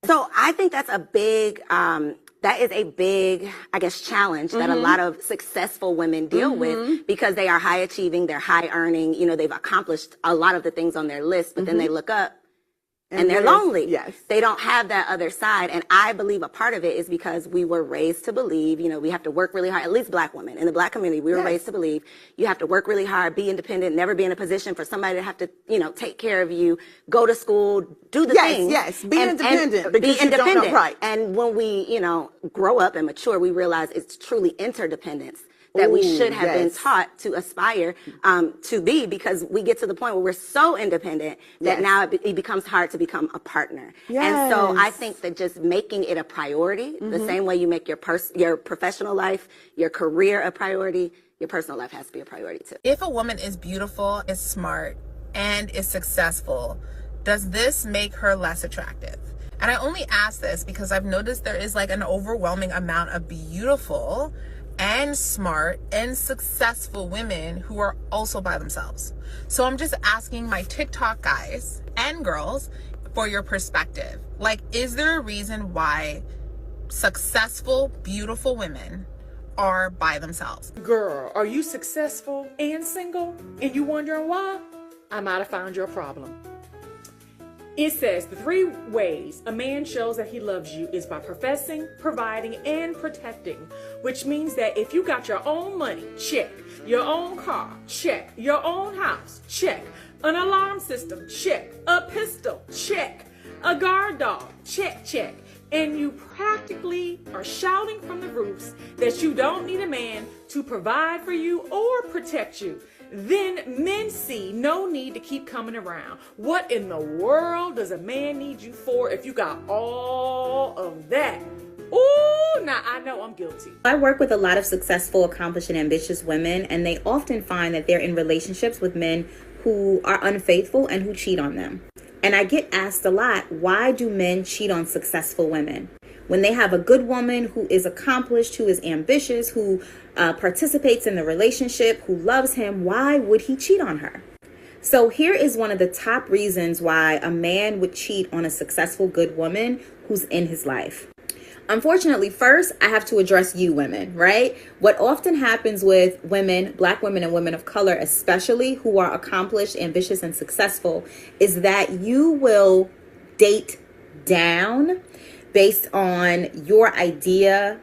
So I think that's a big, that is a big, I guess, challenge that a lot of successful women deal with because they are high achieving, they're high earning, you know, they've accomplished a lot of the things on their list, but then they look up and they're lonely. Yes. They don't have that other side. And I believe a part of it is because we were raised to believe, you know, we have to work really hard, at least black women in the black community, we were raised to believe you have to work really hard, be independent, never be in a position for somebody to have to, you know, take care of you, go to school, do the things. Yes, be independent. And because be you independent. don't know, right. And when we, you know, grow up and mature, we realize it's truly interdependence that we should have been taught to aspire to be, because we get to the point where we're so independent that now it becomes hard to become a partner. And so I think that just making it a priority, the same way you make your professional life, your career a priority, your personal life has to be a priority too. If a woman is beautiful, is smart, and is successful, does this make her less attractive? And I only ask this because I've noticed there is like an overwhelming amount of beautiful and smart and successful women who are also by themselves. So I'm just asking my TikTok guys and girls for your perspective. Like, is there a reason why successful, beautiful women are by themselves? Girl, are you successful and single and you wondering why? I might have found your problem. It says the 3 ways a man shows that he loves you is by professing, providing, and protecting, which means that if you got your own money, check, your own car, check, your own house, check, an alarm system, check, a pistol, check, a guard dog, check, check, and you practically are shouting from the roofs that you don't need a man to provide for you or protect you, then men see no need to keep coming around. What in the world does a man need you for if you got all of that? Ooh, now I know I'm guilty. I work with a lot of successful, accomplished, and ambitious women, and they often find that they're in relationships with men who are unfaithful and who cheat on them. And I get asked a lot, why do men cheat on successful women? When they have a good woman who is accomplished, who is ambitious, who participates in the relationship, who loves him, why would he cheat on her? So here is one of the top reasons why a man would cheat on a successful, good woman who's in his life. Unfortunately, first, I have to address you women, right? What often happens with women, black women and women of color especially, who are accomplished, ambitious, and successful, is that you will date down based on your idea.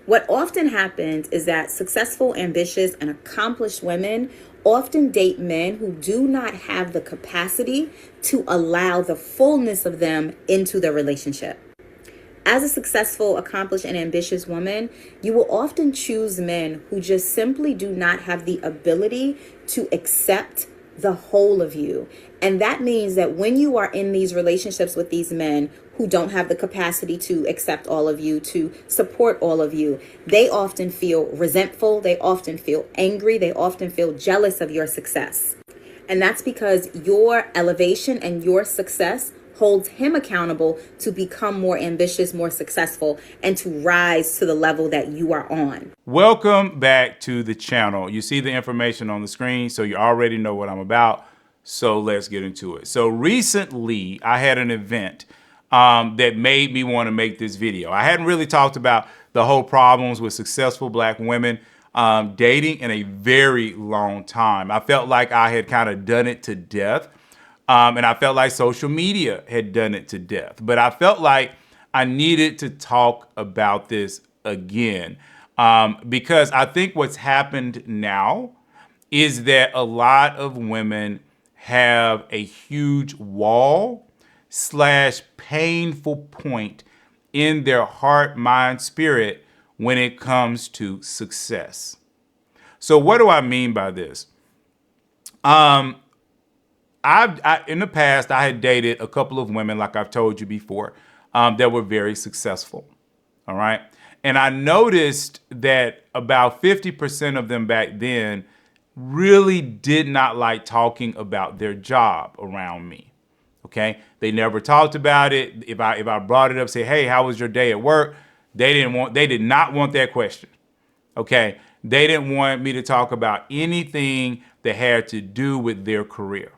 What often happens is that successful, ambitious, and accomplished women often date men who do not have the capacity to allow the fullness of them into the relationship. As a successful, accomplished, and ambitious woman, you will often choose men who just simply do not have the ability to accept the whole of you. And that means that when you are in these relationships with these men who don't have the capacity to accept all of you, to support all of you, they often feel resentful, they often feel angry, they often feel jealous of your success. And that's because your elevation and your success holds him accountable to become more ambitious, more successful, and to rise to the level that you are on. Welcome back to the channel. You see the information on the screen, so you already know what I'm about. So let's get into it. So recently, I had an event that made me want to make this video. I hadn't really talked about the whole problems with successful black women dating in a very long time. I felt like I had kind of done it to death. And I felt like social media had done it to death. But I felt like I needed to talk about this again because I think what's happened now is that a lot of women have a huge wall / painful point in their heart, mind, spirit when it comes to success. So what do I mean by this? In the past, I had dated a couple of women, like I've told you before, that were very successful. All right. And I noticed that about 50% of them back then really did not like talking about their job around me. OK, they never talked about it. If I brought it up, say, hey, how was your day at work? They did not want that question. OK, they didn't want me to talk about anything that had to do with their career.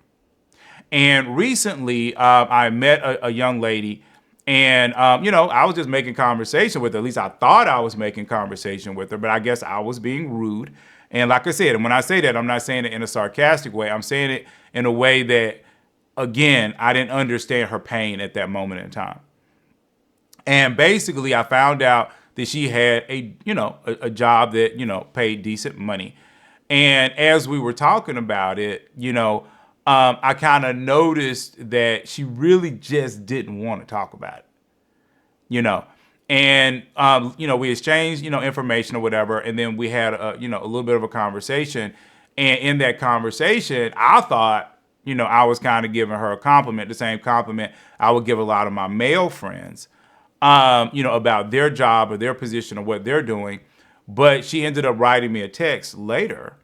And recently, I met a young lady And, I was just making conversation with her. At least I thought I was making conversation with her, but I guess I was being rude. And like I said, and when I say that, I'm not saying it in a sarcastic way. I'm saying it in a way that, again, I didn't understand her pain at that moment in time. And basically, I found out that she had a job that, paid decent money. And as we were talking about it, I kind of noticed that she really just didn't want to talk about it, and, we exchanged, information or whatever. And then we had a little bit of a conversation. And in that conversation, I thought, I was kind of giving her a compliment, the same compliment I would give a lot of my male friends, about their job or their position or what they're doing. But she ended up writing me a text later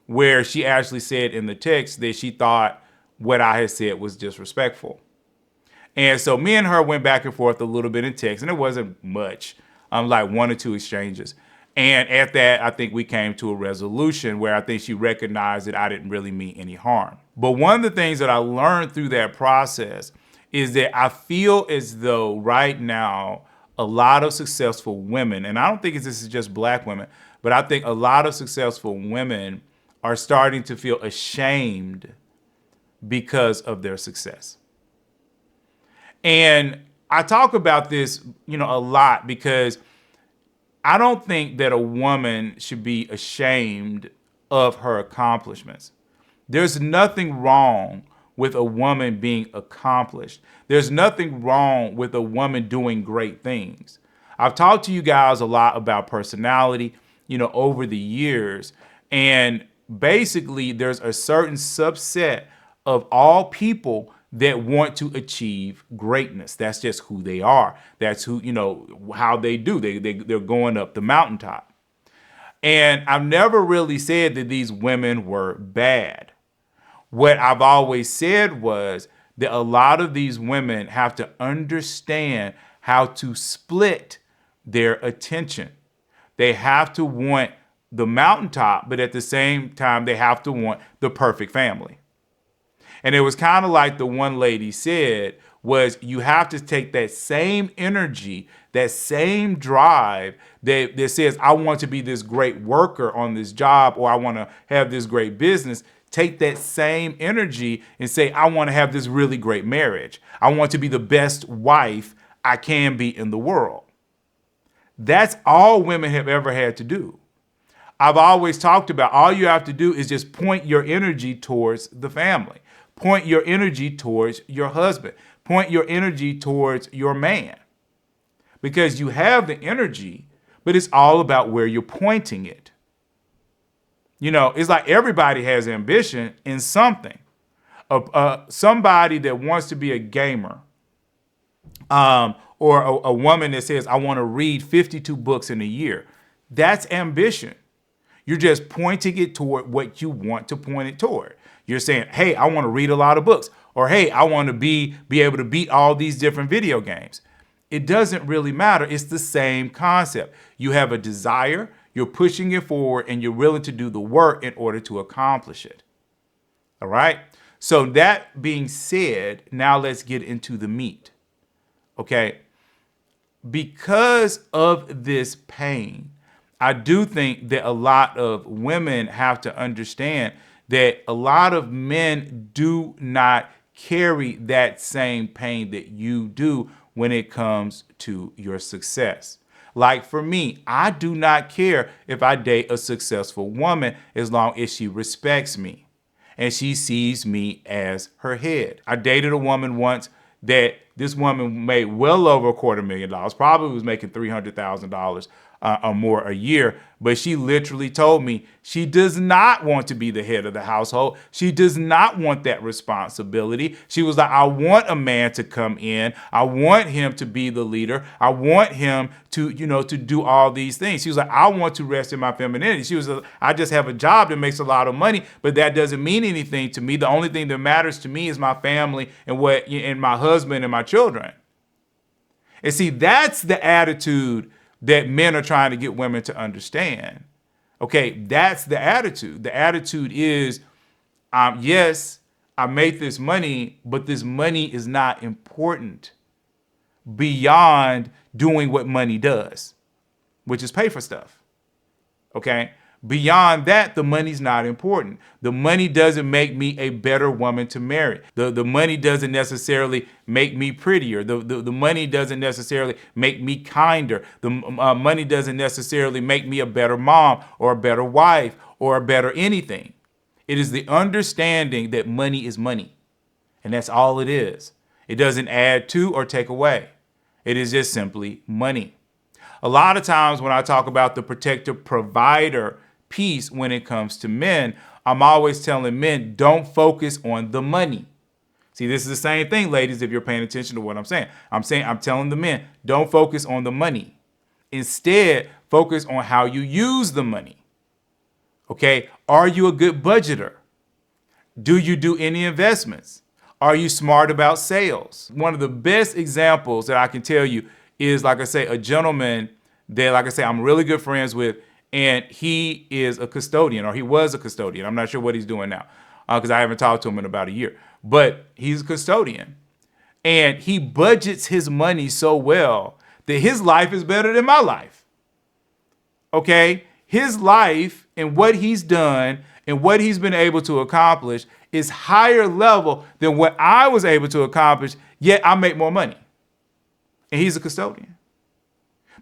where she actually said in the text that she thought what I had said was disrespectful. And so me and her went back and forth a little bit in text, and it wasn't much, like 1 or 2 exchanges. And at that, I think we came to a resolution where I think she recognized that I didn't really mean any harm. But one of the things that I learned through that process is that I feel as though right now, a lot of successful women, and I don't think this is just black women, but I think a lot of successful women are starting to feel ashamed because of their success. And I talk about this, a lot because I don't think that a woman should be ashamed of her accomplishments. There's nothing wrong with a woman being accomplished. There's nothing wrong with a woman doing great things. I've talked to you guys a lot about personality, over the years. And basically, there's a certain subset of all people that want to achieve greatness. That's just who they are. That's who, how they do. They're going up the mountaintop. And I've never really said that these women were bad. What I've always said was that a lot of these women have to understand how to split their attention. They have to want the mountaintop, but at the same time, they have to want the perfect family. And it was kind of like the one lady said, was you have to take that same energy, that same drive that says, I want to be this great worker on this job, or I want to have this great business. Take that same energy and say, I want to have this really great marriage. I want to be the best wife I can be in the world. That's all women have ever had to do. I've always talked about all you have to do is just point your energy towards the family. Point your energy towards your husband. Point your energy towards your man. Because you have the energy, but it's all about where you're pointing it. It's like everybody has ambition in something. Somebody that wants to be a gamer, or a woman that says, I want to read 52 books in a year. That's ambition. You're just pointing it toward what you want to point it toward. You're saying, hey, I want to read a lot of books. Or, hey, I want to be able to beat all these different video games. It doesn't really matter. It's the same concept. You have a desire, you're pushing it forward, and you're willing to do the work in order to accomplish it. All right? So that being said, now let's get into the meat. Okay? Because of this pain, I do think that a lot of women have to understand that a lot of men do not carry that same pain that you do when it comes to your success. Like for me, I do not care if I date a successful woman as long as she respects me and she sees me as her head. I dated a woman once that this woman made well over $250,000, probably was making $300,000 or more a year. But she literally told me she does not want to be the head of the household. She does not want that responsibility. She was like, I want a man to come in. I want him to be the leader. I want him to, to do all these things. She was like, I want to rest in my femininity. She was like, I just have a job that makes a lot of money, but that doesn't mean anything to me. The only thing that matters to me is my family and my husband and my children. And see, that's the attitude that men are trying to get women to understand. Okay, that's the attitude. The attitude is, yes, I make this money, but this money is not important. beyond doing what money does, which is pay for stuff. Okay? Beyond that, the money's not important. The money doesn't make me a better woman to marry. The money doesn't necessarily make me prettier. The money doesn't necessarily make me kinder. The money doesn't necessarily make me a better mom or a better wife or a better anything. It is the understanding that money is money. And that's all it is. It doesn't add to or take away. It is just simply money. A lot of times when I talk about the protective provider piece when it comes to men, I'm always telling men, don't focus on the money. See, this is the same thing, ladies, if you're paying attention to what I'm saying. I'm telling the men, don't focus on the money. Instead, focus on how you use the money. Okay? Are you a good budgeter? Do you do any investments? Are you smart about sales? One of the best examples that I can tell you is, like I say, a gentleman that, like I say, I'm really good friends with, and he is a custodian, or he was a custodian. I'm not sure what he's doing now because I haven't talked to him in about a year. But he's a custodian, and he budgets his money so well that his life is better than my life. Okay? His life and what he's done and what he's been able to accomplish is higher level than what I was able to accomplish, yet I make more money. And he's a custodian.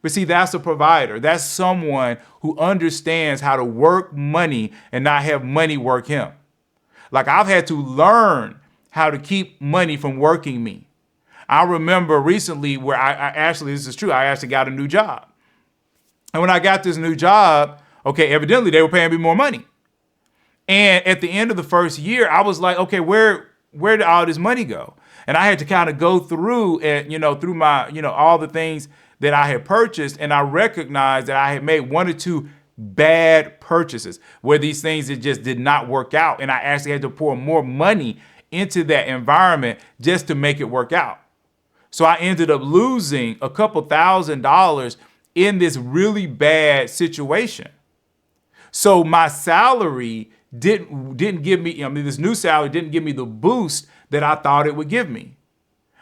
But see, that's a provider. That's someone who understands how to work money and not have money work him. Like, I've had to learn how to keep money from working me. I remember recently where I actually, this is true, I actually got a new job. And when I got this new job, okay, evidently they were paying me more money. And at the end of the first year, I was like, okay, where did all this money go? And I had to kind of go through and, through my, all the things that I had purchased. And I recognized that I had made one or two bad purchases where these things that just did not work out. And I actually had to pour more money into that environment just to make it work out. So I ended up losing a couple $1,000s in this really bad situation. So my salary didn't give me, this new salary didn't give me the boost that I thought it would give me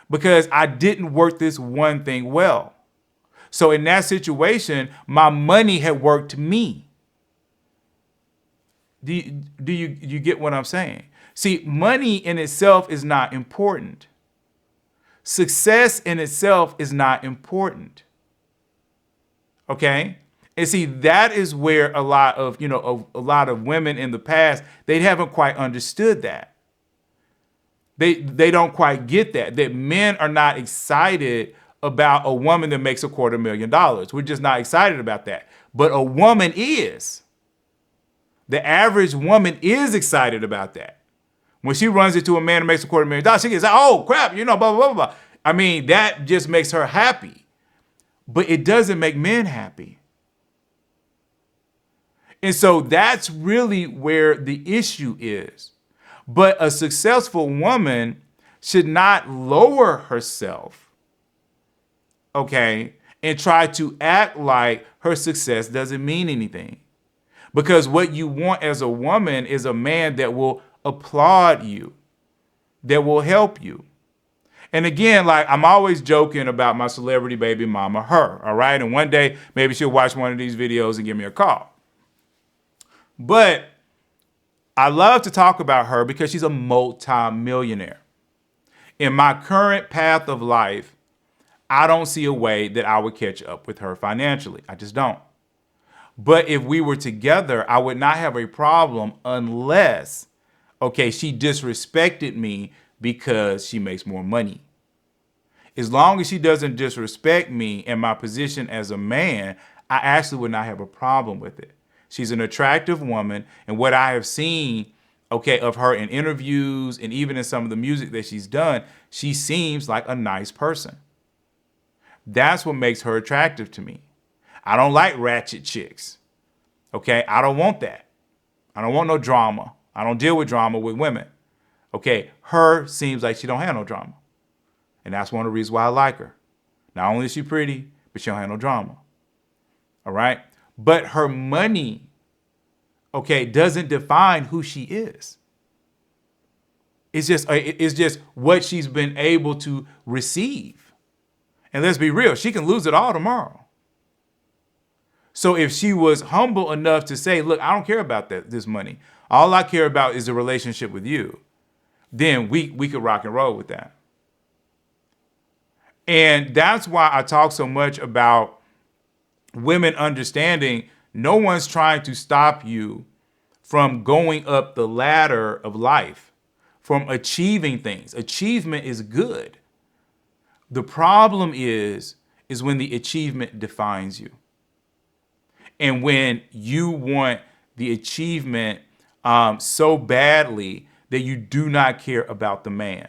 because I didn't work this one thing well. So in that situation, my money had worked me. Do you get what I'm saying? See, money in itself is not important. Success in itself is not important. Okay? And see, that is where a lot of women in the past, they haven't quite understood that. They don't quite get that men are not excited about a woman that makes $250,000. We're just not excited about that. But a woman is. The average woman is excited about that. When she runs into a man that makes $250,000, she gets, oh crap, blah, blah, blah, blah. I mean, that just makes her happy. But it doesn't make men happy. And so that's really where the issue is. But a successful woman should not lower herself, okay, and try to act like her success doesn't mean anything. Because what you want as a woman is a man that will applaud you, that will help you. And again, like, I'm always joking about my celebrity baby mama, her, all right? And one day, maybe she'll watch one of these videos and give me a call. But I love to talk about her because she's a multi-millionaire. In my current path of life, I don't see a way that I would catch up with her financially. I just don't. But if we were together, I would not have a problem unless, okay, she disrespected me because she makes more money. As long as she doesn't disrespect me and my position as a man, I actually would not have a problem with it. She's an attractive woman, and what I have seen, okay, of her in interviews and even in some of the music that she's done, she seems like a nice person. That's what makes her attractive to me. I don't like ratchet chicks, okay? I don't want that. I don't want no drama. I don't deal with drama with women, okay? Her seems like she don't have no drama, and that's one of the reasons why I like her. Not only is she pretty, but she don't have no drama, all right? But her money, okay, doesn't define who she is. It's just what she's been able to receive. And let's be real, she can lose it all tomorrow. So if she was humble enough to say, look, I don't care about this money. All I care about is a relationship with you. Then we could rock and roll with that. And that's why I talk so much about women understanding no one's trying to stop you from going up the ladder of life, from achieving things. Achievement is good. The problem is when the achievement defines you. And when you want the achievement so badly that you do not care about the man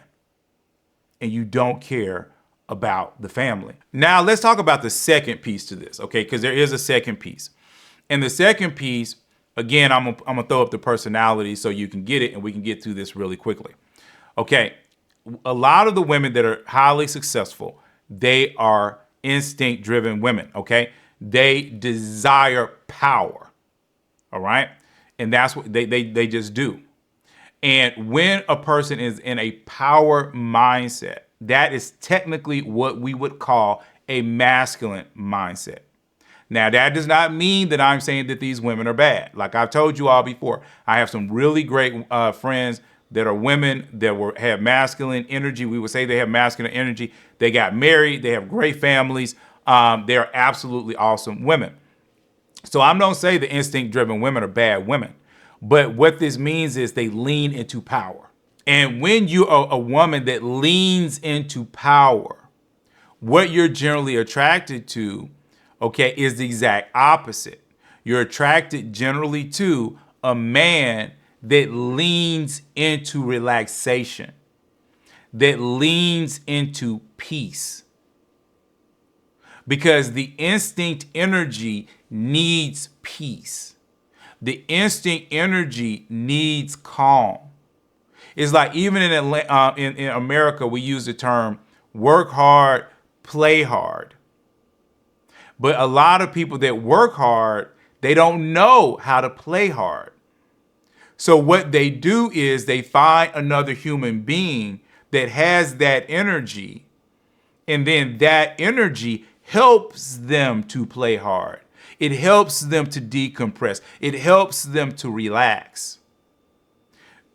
and you don't care about the family. Now let's talk about the second piece to this, okay? Because there is a second piece. And the second piece, again, I'm gonna throw up the personality so you can get it and we can get through this really quickly. Okay, a lot of the women that are highly successful, they are instinct-driven women, okay? They desire power, all right? And that's what they just do. And when a person is in a power mindset, that is technically what we would call a masculine mindset. Now, that does not mean that I'm saying that these women are bad. Like I've told you all before, I have some really great friends that are women that have masculine energy. We would say they have masculine energy. They got married. They have great families. They're absolutely awesome women. So I don't say the instinct-driven women are bad women. But what this means is they lean into power. And when you are a woman that leans into power, what you're generally attracted to, okay, is the exact opposite. You're attracted generally to a man that leans into relaxation, that leans into peace. Because the instinct energy needs peace. The instinct energy needs calm. It's like even in America, we use the term work hard, play hard. But a lot of people that work hard, they don't know how to play hard. So what they do is they find another human being that has that energy, and then that energy helps them to play hard. It helps them to decompress. It helps them to relax.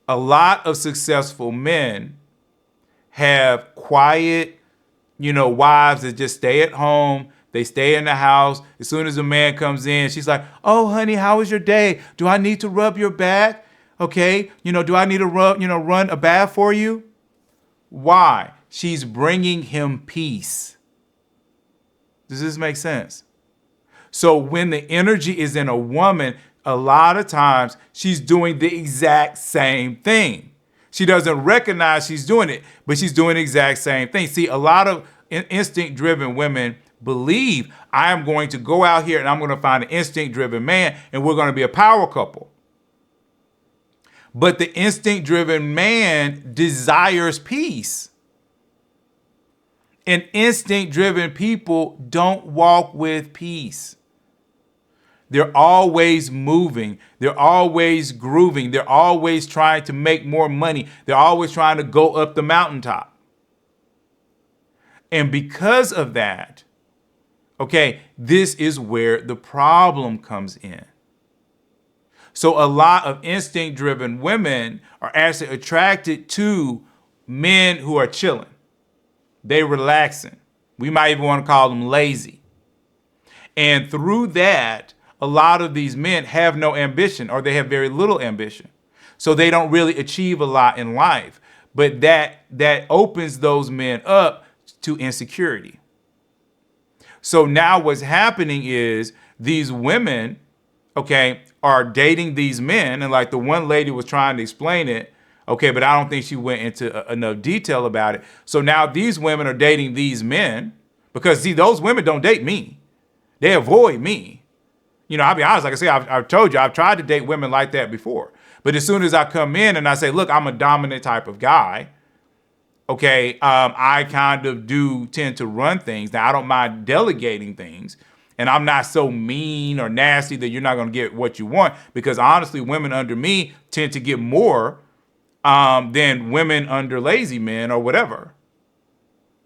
A lot of successful men have quiet, wives that just stay at home. They stay in the house. As soon as a man comes in, she's like, oh, honey, how was your day? Do I need to rub your back? Okay. Do I need to run a bath for you? Why? She's bringing him peace. Does this make sense? So when the energy is in a woman, a lot of times she's doing the exact same thing. She doesn't recognize she's doing it, but she's doing the exact same thing. See, a lot of instinct-driven women believe I am going to go out here and I'm going to find an instinct-driven man and we're going to be a power couple. But the instinct-driven man desires peace. And instinct-driven people don't walk with peace. They're always moving. They're always grooving. They're always trying to make more money. They're always trying to go up the mountaintop. And because of that, okay, this is where the problem comes in. So a lot of instinct-driven women are actually attracted to men who are chilling. They're relaxing. We might even want to call them lazy. And through that, a lot of these men have no ambition, or they have very little ambition. So they don't really achieve a lot in life. But that opens those men up to insecurity. So now what's happening is these women, okay, are dating these men. And like the one lady was trying to explain it, okay, but I don't think she went into enough detail about it. So now these women are dating these men because, see, those women don't date me. They avoid me. I'll be honest, like I say, I've told you, I've tried to date women like that before. But as soon as I come in and I say, look, I'm a dominant type of guy, okay, I kind of do tend to run things. Now, I don't mind delegating things. And I'm not so mean or nasty that you're not going to get what you want. Because honestly, women under me tend to get more than women under lazy men or whatever.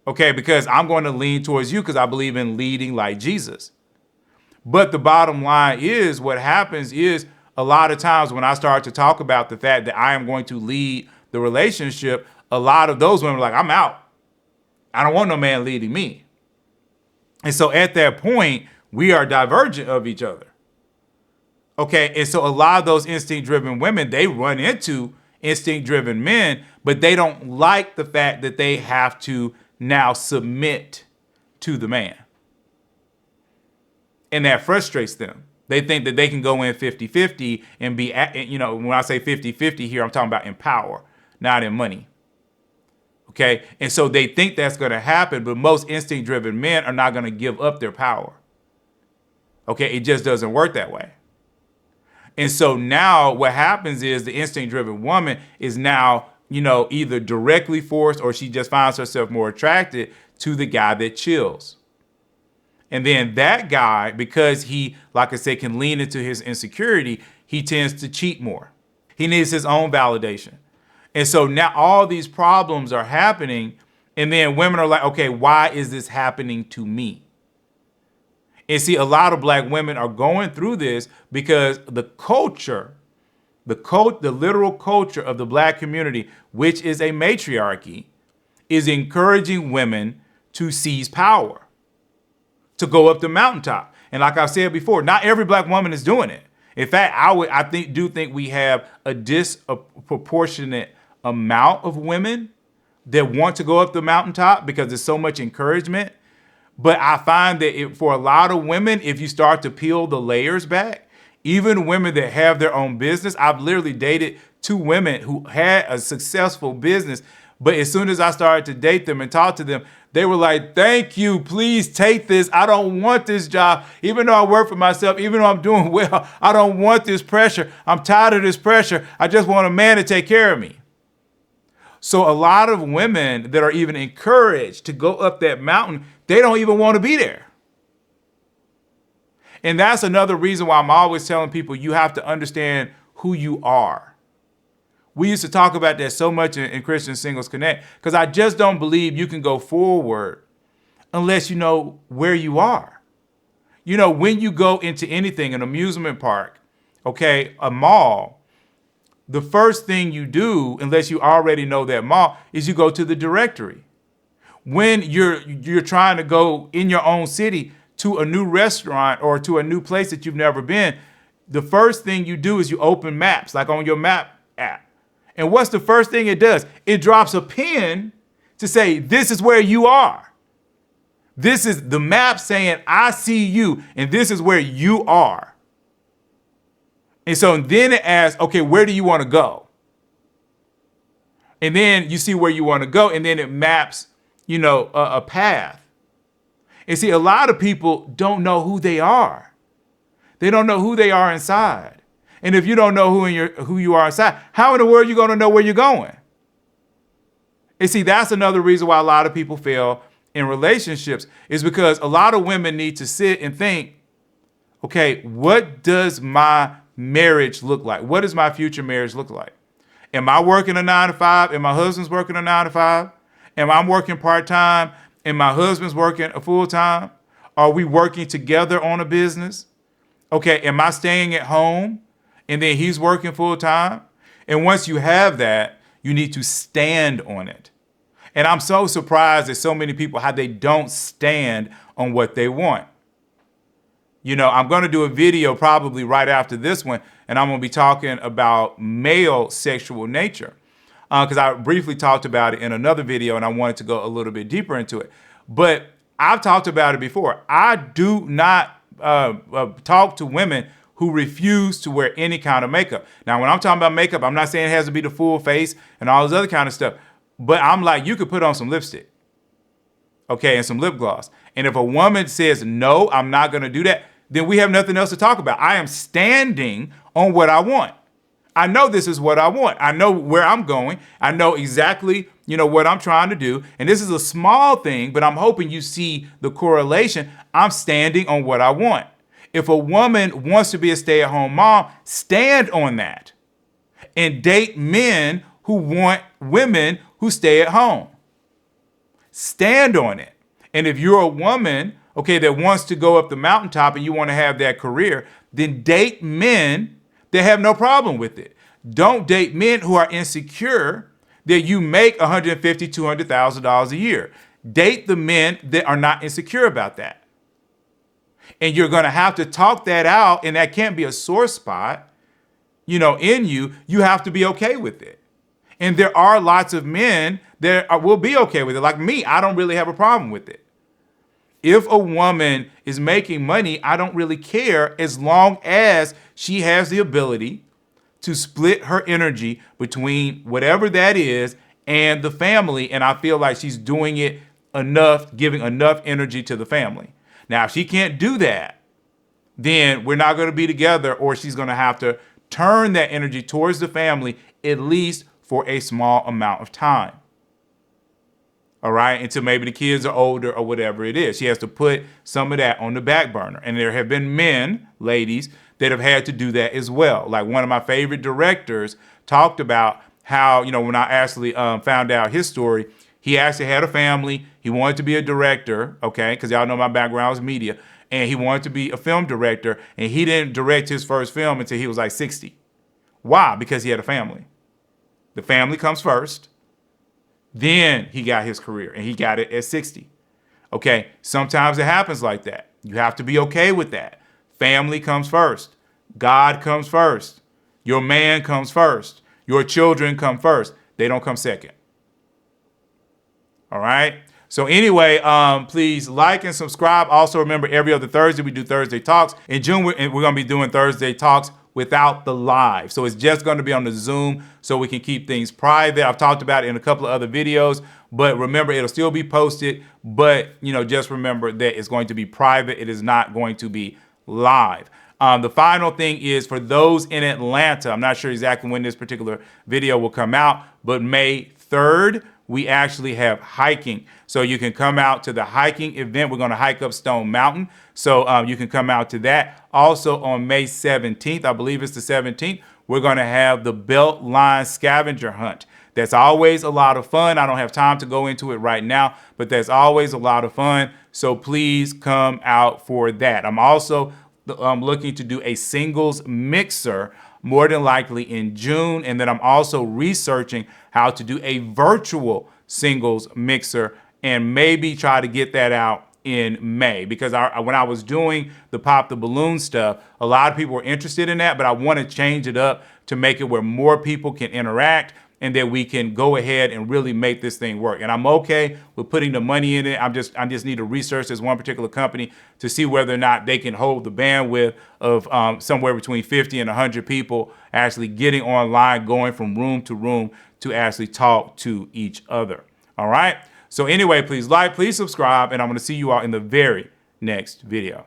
Okay, because I'm going to lean towards you because I believe in leading like Jesus. But the bottom line is what happens is a lot of times when I start to talk about the fact that I am going to lead the relationship, a lot of those women are like, I'm out. I don't want no man leading me. And so at that point, we are divergent of each other. Okay, and so a lot of those instinct-driven women, they run into instinct-driven men, but they don't like the fact that they have to now submit to the man. And that frustrates them. They think that they can go in 50-50 and be, when I say 50-50 here, I'm talking about in power, not in money. Okay, and so they think that's going to happen, but most instinct-driven men are not going to give up their power. Okay, it just doesn't work that way. And so now what happens is the instinct-driven woman is now, either directly forced or she just finds herself more attracted to the guy that chills. And then that guy, because he, like I said, can lean into his insecurity, he tends to cheat more. He needs his own validation. And so now all these problems are happening. And then women are like, okay, why is this happening to me? And see, a lot of black women are going through this because the culture, the literal culture of the black community, which is a matriarchy, is encouraging women to seize power, to go up the mountaintop. And like I've said before, not every black woman is doing it. In fact, I think we have a disproportionate amount of women that want to go up the mountaintop because there's so much encouragement. But I find that for a lot of women, if you start to peel the layers back, even women that have their own business, I've literally dated 2 women who had a successful business. But as soon as I started to date them and talk to them, they were like, thank you, please take this. I don't want this job. Even though I work for myself, even though I'm doing well, I don't want this pressure. I'm tired of this pressure. I just want a man to take care of me. So a lot of women that are even encouraged to go up that mountain, they don't even want to be there. And that's another reason why I'm always telling people you have to understand who you are. We used to talk about that so much in Christian Singles Connect because I just don't believe you can go forward unless you know where you are. When you go into anything, an amusement park, okay, a mall, the first thing you do, unless you already know that mall, is you go to the directory. When you're trying to go in your own city to a new restaurant or to a new place that you've never been, the first thing you do is you open maps, like on your map app. And what's the first thing it does? It drops a pin to say, this is where you are. This is the map saying, I see you, and this is where you are. And so then it asks, okay, where do you want to go? And then you see where you want to go, and then it maps, a path. And see, a lot of people don't know who they are. They don't know who they are inside. And if you don't know who you are inside, how in the world are you going to know where you're going? And see, that's another reason why a lot of people fail in relationships is because a lot of women need to sit and think, okay, what does my marriage look like? What does my future marriage look like? Am I working a 9-to-5? Am my husband's working a 9-to-5? Am I working part-time and my husband's working a full-time? Are we working together on a business? Okay, am I staying at home and then he's working full-time? And once you have that, you need to stand on it. And I'm so surprised at so many people, how they don't stand on what they want. I'm going to do a video probably right after this one, and I'm going to be talking about male sexual nature. Because I briefly talked about it in another video, and I wanted to go a little bit deeper into it. But I've talked about it before. I do not talk to women who refuse to wear any kind of makeup. Now, when I'm talking about makeup, I'm not saying it has to be the full face and all this other kind of stuff. But I'm like, you could put on some lipstick, okay, and some lip gloss. And if a woman says, no, I'm not going to do that, then we have nothing else to talk about. I am standing on what I want. I know this is what I want. I know where I'm going. I know exactly, what I'm trying to do. And this is a small thing, but I'm hoping you see the correlation. I'm standing on what I want. If a woman wants to be a stay-at-home mom, stand on that and date men who want women who stay at home. stand on it. And if you're a woman, okay, that wants to go up the mountaintop and you want to have that career, then date men that have no problem with it. Don't date men who are insecure that you make $150,000, $200,000 a year. Date the men that are not insecure about that. And you're going to have to talk that out, and that can't be a sore spot, in you. You have to be okay with it. And there are lots of men that will be okay with it. Like me, I don't really have a problem with it. If a woman is making money, I don't really care as long as she has the ability to split her energy between whatever that is and the family. And I feel like she's doing it enough, giving enough energy to the family. Now, if she can't do that, then we're not going to be together, or she's going to have to turn that energy towards the family, at least for a small amount of time. All right, until maybe the kids are older or whatever it is. She has to put some of that on the back burner. And there have been men, ladies, that have had to do that as well. Like one of my favorite directors talked about how, when I actually found out his story, he actually had a family. He wanted to be a director, okay, because y'all know my background is media. And he wanted to be a film director, and he didn't direct his first film until he was like 60. Why? Because he had a family. The family comes first. Then he got his career, and he got it at 60. Okay, sometimes it happens like that. You have to be okay with that. Family comes first. God comes first. Your man comes first. Your children come first. They don't come second. All right? So anyway, please like and subscribe. Also, remember, every other Thursday, we do Thursday Talks. In June, we're going to be doing Thursday Talks without the live. So it's just going to be on the Zoom so we can keep things private. I've talked about it in a couple of other videos, but remember, it'll still be posted. But, just remember that it's going to be private. It is not going to be live. The final thing is for those in Atlanta, I'm not sure exactly when this particular video will come out, but May 3rd, we actually have hiking. So you can come out to the hiking event. We're going to hike up Stone Mountain. So you can come out to that. Also on May 17th, I believe it's the 17th, we're going to have the Beltline Scavenger Hunt. That's always a lot of fun. I don't have time to go into it right now, but that's always a lot of fun. So please come out for that. I'm also looking to do a singles mixer more than likely in June. And then I'm also researching how to do a virtual singles mixer and maybe try to get that out in May. Because when I was doing the Pop the Balloon stuff, a lot of people were interested in that, but I want to change it up to make it where more people can interact and that we can go ahead and really make this thing work. And I'm okay with putting the money in it. I just need to research this one particular company to see whether or not they can hold the bandwidth of somewhere between 50 and 100 people actually getting online, going from room to room to actually talk to each other. All right? So anyway, please like, please subscribe, and I'm going to see you all in the very next video.